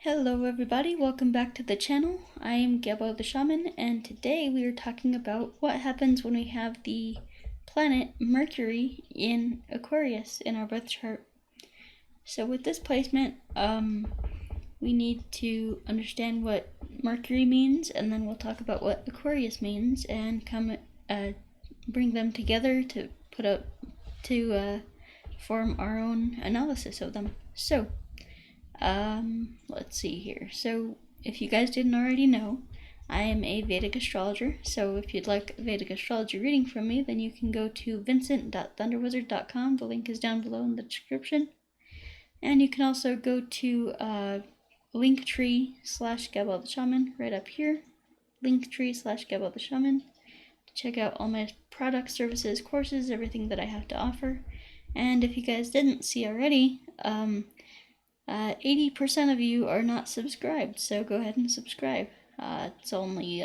Hello everybody, welcome back to the channel. I am Gebo the Shaman, and today we are talking about what happens when we have the planet Mercury in Aquarius in our birth chart. So with this placement, we need to understand what Mercury means, and then we'll talk about what Aquarius means and bring them together to form our own analysis of them. So let's see here. So if you guys didn't already know, I am a Vedic astrologer. So if you'd like a Vedic astrology reading from me, then you can go to vincent.thunderwizard.com. The link is down below in the description. And you can also go to linktree/Gebo the Shaman right up here. Linktree/Gebo the Shaman to check out all my products, services, courses, everything that I have to offer. And if you guys didn't see already, 80% of you are not subscribed, so go ahead and subscribe. It's only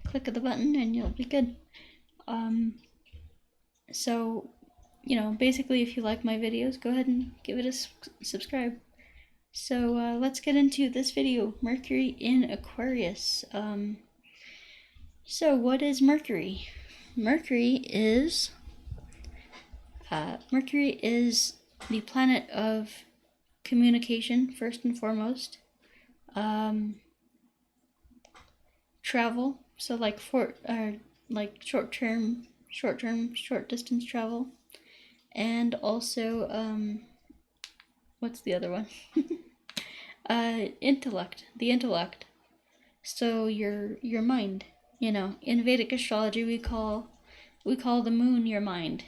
click of the button and you'll be good. So, basically if you like my videos, go ahead and give it a subscribe. So let's get into this video, Mercury in Aquarius. So what is Mercury? Mercury is the planet of communication, first and foremost. Travel, so like short distance travel, and also what's the other one? Intellect, the intellect. So your mind. In Vedic astrology, we call the moon your mind.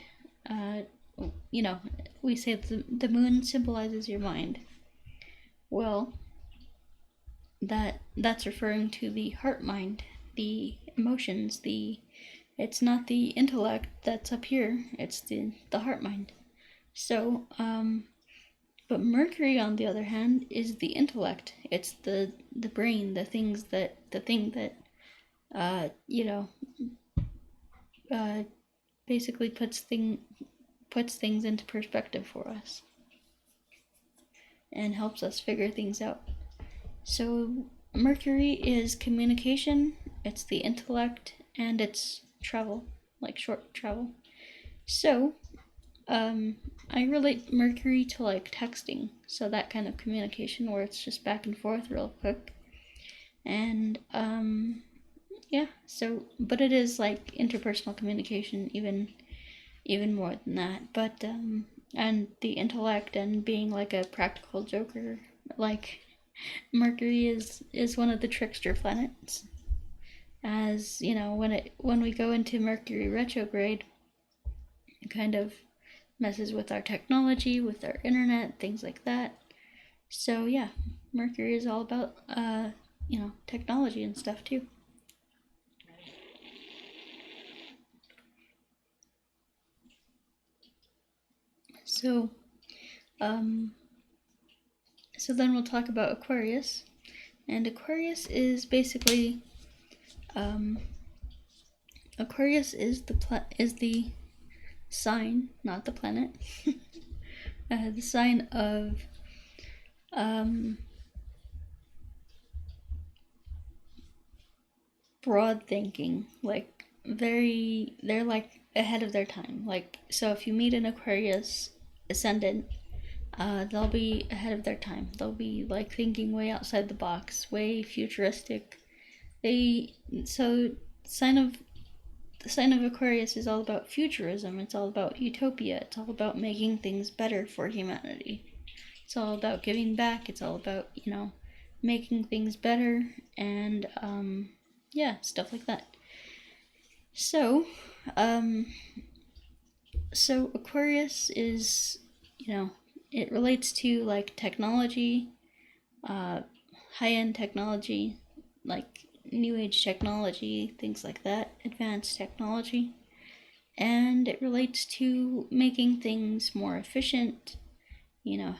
We say the moon symbolizes your mind. Well, that's referring to the heart mind, the emotions, it's not the intellect that's up here, it's the heart mind. So, but Mercury, on the other hand, is the intellect. It's the brain, the thing that basically puts things into perspective for us and helps us figure things out. So Mercury is communication, it's the intellect, and it's travel, like short travel. So I relate Mercury to like texting, so that kind of communication where it's just back and forth real quick. And but it is like interpersonal communication, even more than that. But and the intellect and being like a practical joker, like Mercury is one of the trickster planets. As when we go into Mercury retrograde, it kind of messes with our technology, with our internet, things like that. So yeah, Mercury is all about technology and stuff too. So then we'll talk about Aquarius. And Aquarius is basically Aquarius is the sign, not the planet. The sign of broad thinking, like they're like ahead of their time. Like, so if you meet an Aquarius ascendant, they'll be ahead of their time. They'll be like thinking way outside the box, way futuristic. The sign of Aquarius is all about futurism. It's all about utopia. It's all about making things better for humanity. It's all about giving back. It's all about making things better and stuff like that. So Aquarius is it relates to like technology, high-end technology, like new age technology, things like that, advanced technology. And it relates to making things more efficient,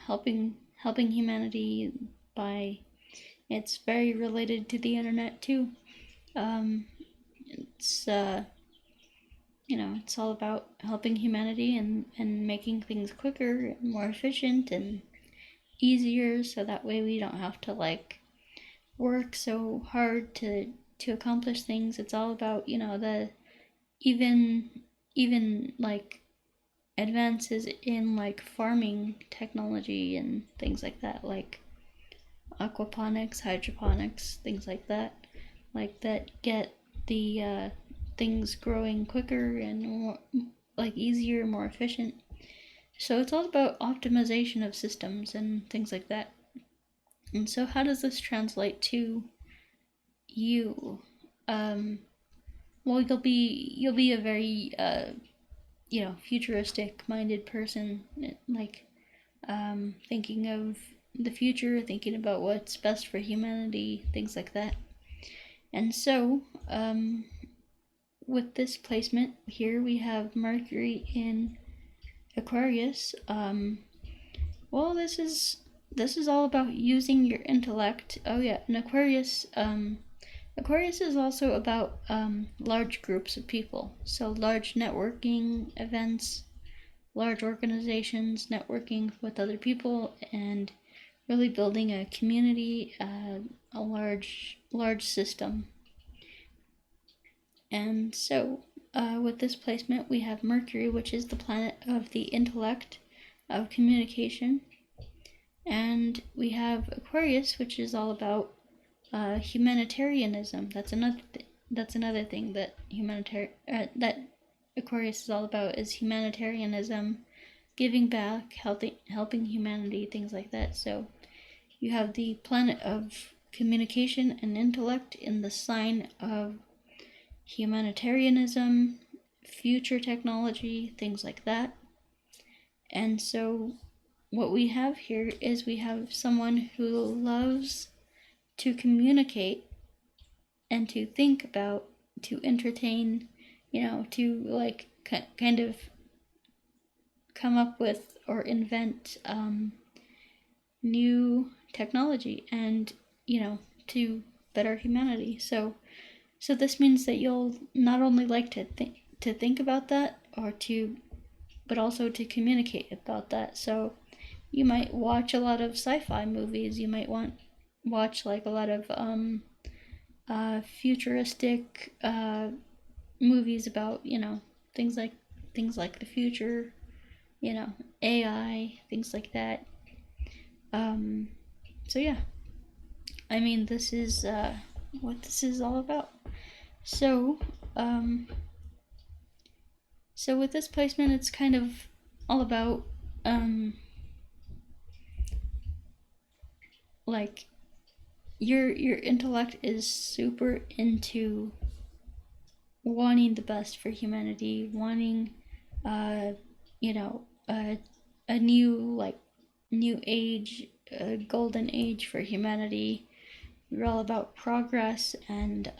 helping humanity by, it's very related to the internet too. It's it's all about helping humanity and making things quicker and more efficient, and easier, so that way we don't have to like work so hard to accomplish things. It's all about, you know, the even like advances in like farming technology and things like that, like aquaponics, hydroponics, things like that get the things growing quicker and more, like easier, more efficient. So it's all about optimization of systems and things like that. And so, how does this translate to you? Well, you'll be a very you know, futuristic minded person, like thinking of the future, thinking about what's best for humanity, things like that. And so, with this placement here, we have Mercury in Aquarius. Well, this is all about using your intellect. Oh yeah, and Aquarius is also about large groups of people. So large networking events, large organizations, networking with other people, and really building a community, a large system. And so, with this placement, we have Mercury, which is the planet of the intellect, of communication, and we have Aquarius, which is all about humanitarianism. That's another thing that that Aquarius is all about, is humanitarianism, giving back, helping humanity, things like that. So you have the planet of communication and intellect in the sign of humanitarianism, future technology, things like that. And so what we have here is we have someone who loves to communicate and to think about, to entertain, you know, to like kind of come up with or invent new technology and, you know, to better humanity. So this means that you'll not only like to think about that, but also to communicate about that. So you might watch a lot of sci-fi movies. You might watch like a lot of futuristic movies about, you know, things like the future, you know, AI, things like that. So yeah, I mean, this is what this is all about. So, so with this placement, it's kind of all about like your intellect is super into wanting the best for humanity, wanting you know, a new age, a golden age for humanity. You're all about progress and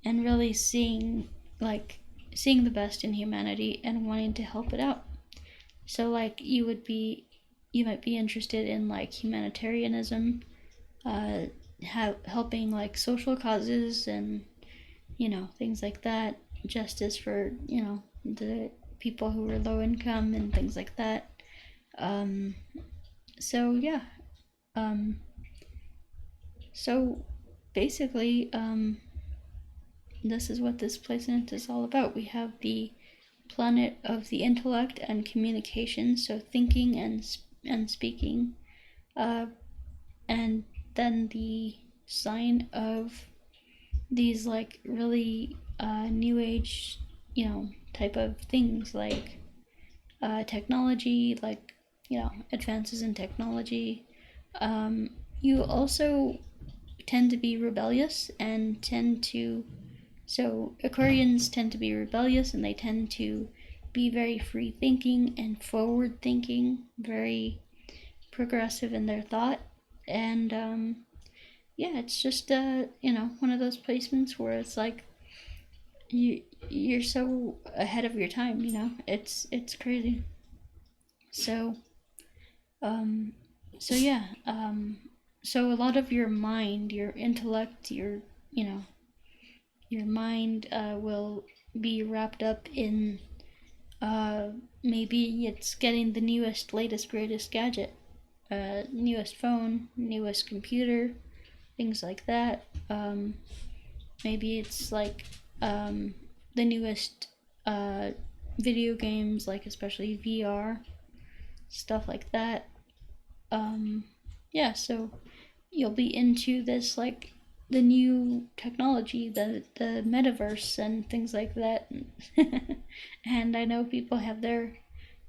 really seeing the best in humanity and wanting to help it out. So like you might be interested in like humanitarianism, helping like social causes and, you know, things like that, justice for, you know, the people who are low income and things like that. So yeah, so basically, this is what this placement is all about. We have the planet of the intellect and communication, so thinking and speaking, and then the sign of these like really new age, you know, type of things like technology, like, you know, advances in technology. You also tend to be rebellious and so Aquarians tend to be rebellious, and they tend to be very free thinking and forward thinking, very progressive in their thought. And yeah, it's just you know, one of those placements where it's like you're so ahead of your time, you know. It's crazy. So so yeah, so a lot of your mind, your intellect, your, you know, your mind will be wrapped up in maybe it's getting the newest, latest, greatest gadget. newest phone, newest computer, things like that. Maybe it's like the newest video games, like especially VR, stuff like that. Yeah, so you'll be into this, like the new technology, the metaverse and things like that. And I know people have their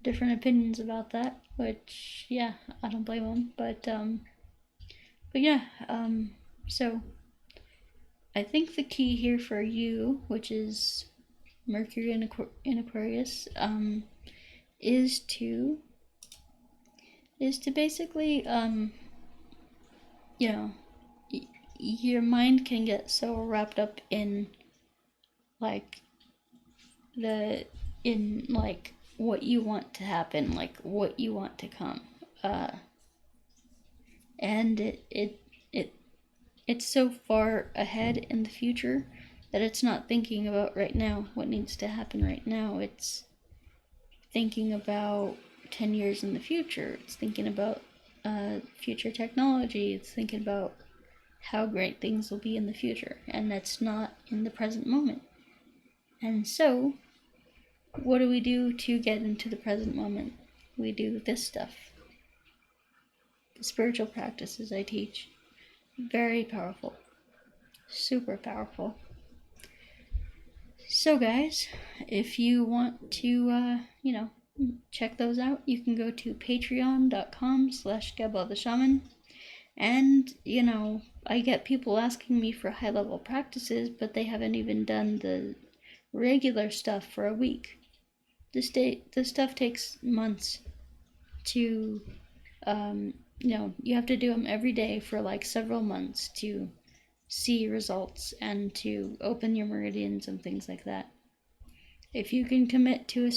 different opinions about that, which, yeah, I don't blame them. But yeah, so I think the key here for you, which is Mercury in Aquarius, is to basically, you know, your mind can get so wrapped up in like like what you want to happen, like what you want to come, and it's so far ahead in the future that it's not thinking about right now what needs to happen right now. It's thinking about 10 years in the future. It's thinking about future technology. It's thinking about how great things will be in the future, and that's not in the present moment. And so, what do we do to get into the present moment? We do this stuff. The spiritual practices I teach. Very powerful. Super powerful. So guys, if you want to, check those out, you can go to patreon.com/Gebo the Shaman. And, I get people asking me for high-level practices, but they haven't even done the regular stuff for a week. This stuff takes months to, you have to do them every day for like several months to see results and to open your meridians and things like that. If you can commit to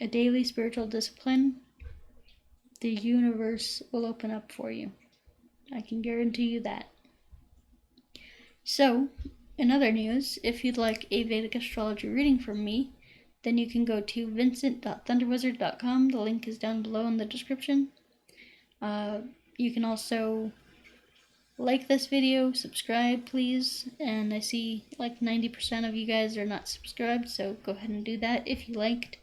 a daily spiritual discipline, the universe will open up for you. I can guarantee you that. So, in other news, if you'd like a Vedic astrology reading from me, then you can go to vincent.thunderwizard.com. The link is down below in the description. You can also like this video, subscribe please, and I see like 90% of you guys are not subscribed, so go ahead and do that if you liked.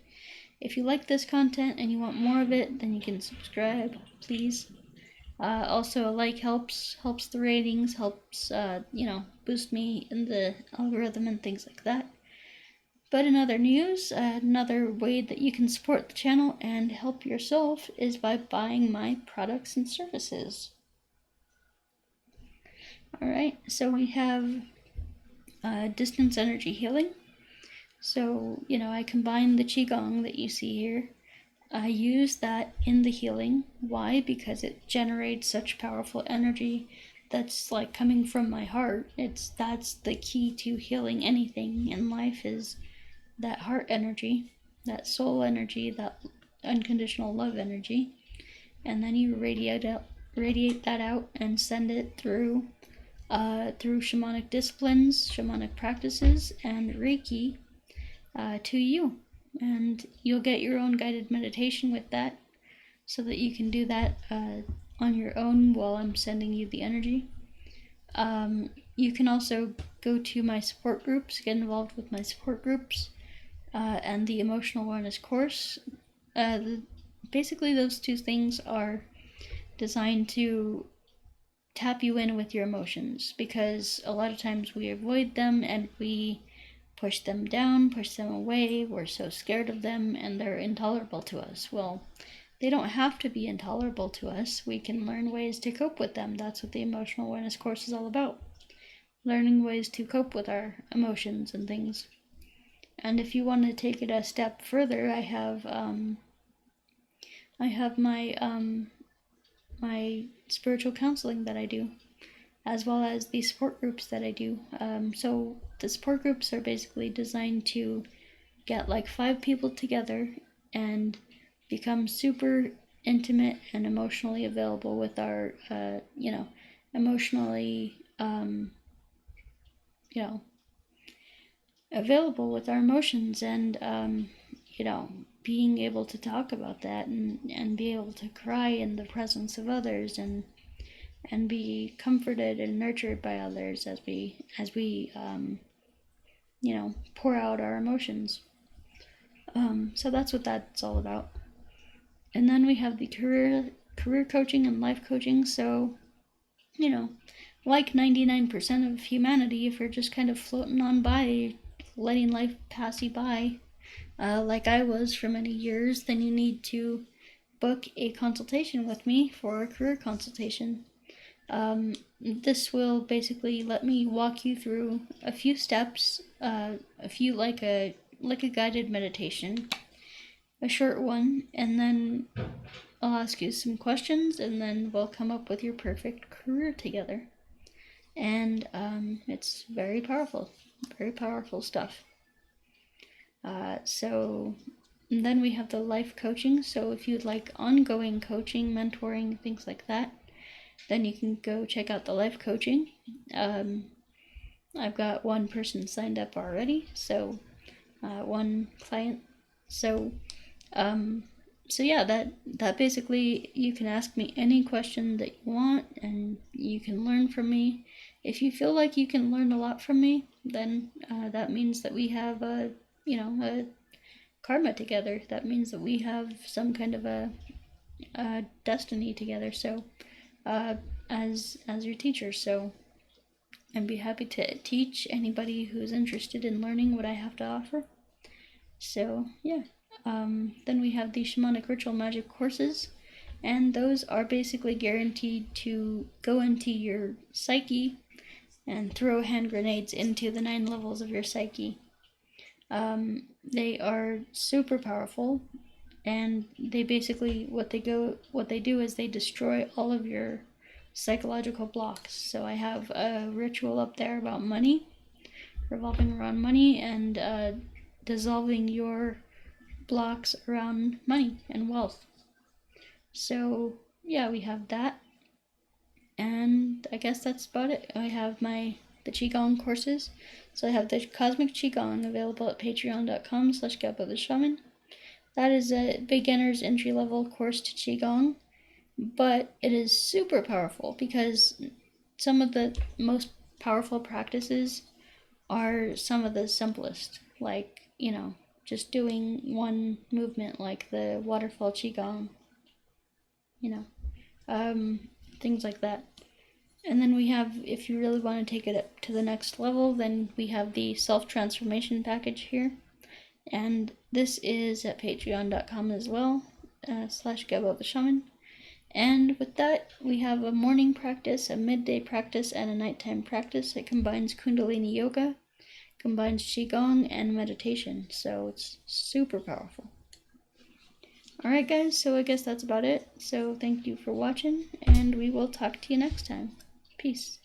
If you like this content and you want more of it, then you can subscribe, please. Also, a like helps the ratings, helps, boost me in the algorithm and things like that. But in other news, another way that you can support the channel and help yourself is by buying my products and services. Alright, so we have distance energy healing. So, I combine the Qigong that you see here. I use that in the healing. Why? Because it generates such powerful energy that's like coming from my heart. That's the key to healing anything in life, is that heart energy, that soul energy, that unconditional love energy. And then you radiate that out and send it through shamanic disciplines, shamanic practices, and Reiki to you. And you'll get your own guided meditation with that, so that you can do that on your own while I'm sending you the energy. You can also go to my support groups, get involved with my support groups, and the emotional awareness course. Basically, those two things are designed to tap you in with your emotions, because a lot of times we avoid them and we push them down, push them away. We're so scared of them and they're intolerable to us. Well, they don't have to be intolerable to us. We can learn ways to cope with them. That's what the emotional awareness course is all about. Learning ways to cope with our emotions and things. And if you want to take it a step further, I have my spiritual counseling that I do, as well as the support groups that I do. So the support groups are basically designed to get like 5 people together and become super intimate and emotionally available with our, available with our emotions, and, being able to talk about that and be able to cry in the presence of others and be comforted and nurtured by others as we pour out our emotions. So that's what that's all about. And then we have the career coaching and life coaching. So, like 99% of humanity, if you're just kind of floating on by, letting life pass you by, like I was for many years, then you need to book a consultation with me for a career consultation. This will basically let me walk you through a few steps, like a guided meditation, a short one, and then I'll ask you some questions, and then we'll come up with your perfect career together. And it's very powerful stuff. So then we have the life coaching. So if you'd like ongoing coaching, mentoring, things like that, then you can go check out the life coaching. I've got one person signed up already, so one client. So yeah, that basically, you can ask me any question that you want, and you can learn from me. If you feel like you can learn a lot from me, then that means that we have a karma together. That means that we have some kind of a destiny together. So as your teacher, so I'd be happy to teach anybody who's interested in learning what I have to offer. So yeah. Then we have the Shamanic Ritual Magic courses, and those are basically guaranteed to go into your psyche and throw hand grenades into the 9 levels of your psyche. They are super powerful, and they basically, what they do is they destroy all of your psychological blocks. So I have a ritual up there about money, revolving around money, and dissolving your blocks around money and wealth. So yeah, we have that, and I guess that's about it. I have the Qigong courses. So I have the Cosmic Qigong available at patreon.com/Gebo the Shaman. That is a beginner's entry-level course to Qigong, but it is super powerful because some of the most powerful practices are some of the simplest, like, just doing one movement, like the waterfall Qigong, things like that. And then we have, if you really want to take it up to the next level, then we have the self-transformation package here. And this is at patreon.com as well, /Gebo the Shaman. And with that, we have a morning practice, a midday practice, and a nighttime practice. It combines Kundalini Yoga, combines Qigong, and meditation. So it's super powerful. Alright guys, so I guess that's about it. So thank you for watching, and we will talk to you next time. Peace.